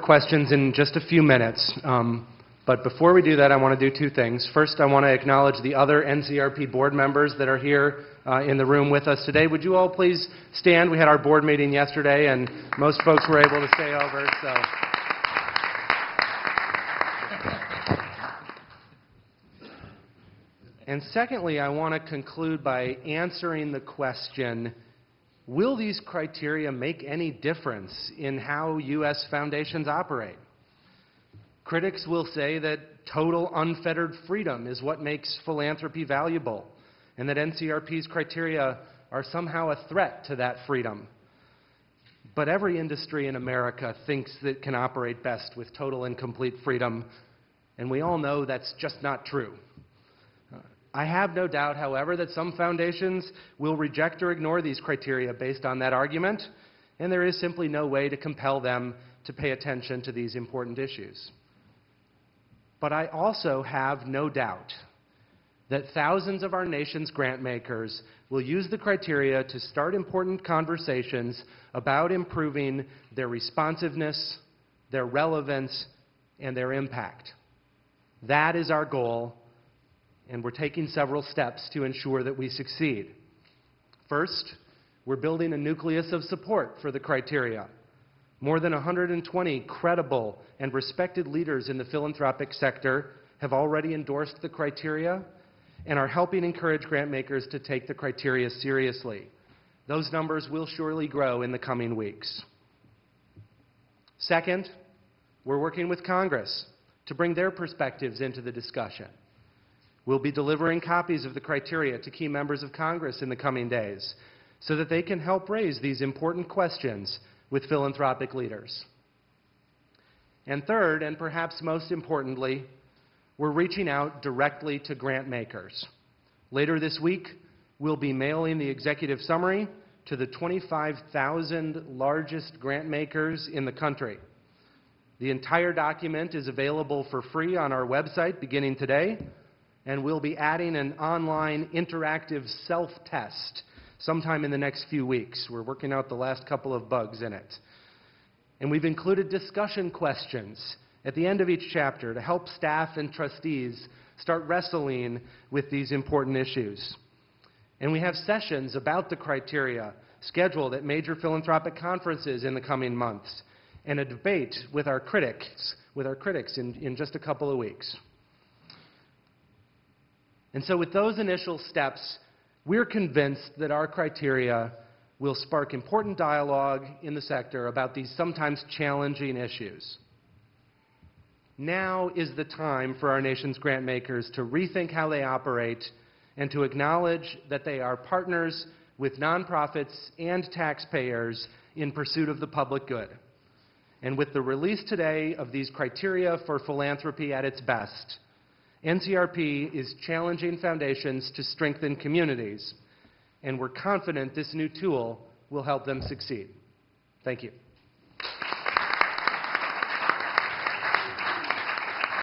questions in just a few minutes. But before we do that, I want to do two things. First, I want to acknowledge the other NCRP board members that are here in the room with us today. Would you all please stand? We had our board meeting yesterday, and most folks were able to stay over. So. And secondly, I want to conclude by answering the question, will these criteria make any difference in how U.S. foundations operate? Critics will say that total unfettered freedom is what makes philanthropy valuable, and that NCRP's criteria are somehow a threat to that freedom. But every industry in America thinks that it can operate best with total and complete freedom, and we all know that's just not true. I have no doubt, however, that some foundations will reject or ignore these criteria based on that argument, and there is simply no way to compel them to pay attention to these important issues. But I also have no doubt that thousands of our nation's grant makers will use the criteria to start important conversations about improving their responsiveness, their relevance, and their impact. That is our goal, and we're taking several steps to ensure that we succeed. First, we're building a nucleus of support for the criteria. More than 120 credible and respected leaders in the philanthropic sector have already endorsed the criteria and are helping encourage grant makers to take the criteria seriously. Those numbers will surely grow in the coming weeks. Second, we're working with Congress to bring their perspectives into the discussion. We'll be delivering copies of the criteria to key members of Congress in the coming days so that they can help raise these important questions with philanthropic leaders. And third, and perhaps most importantly, we're reaching out directly to grant makers. Later this week, we'll be mailing the executive summary to the 25,000 largest grant makers in the country. The entire document is available for free on our website beginning today, and we'll be adding an online interactive self-test sometime in the next few weeks. We're working out the last couple of bugs in it. And we've included discussion questions at the end of each chapter to help staff and trustees start wrestling with these important issues. And we have sessions about the criteria scheduled at major philanthropic conferences in the coming months, and a debate with our critics in just a couple of weeks. And so with those initial steps, we're convinced that our criteria will spark important dialogue in the sector about these sometimes challenging issues. Now is the time for our nation's grant makers to rethink how they operate and to acknowledge that they are partners with nonprofits and taxpayers in pursuit of the public good. And with the release today of these criteria for philanthropy at its best, NCRP is challenging foundations to strengthen communities, and we're confident this new tool will help them succeed. Thank you.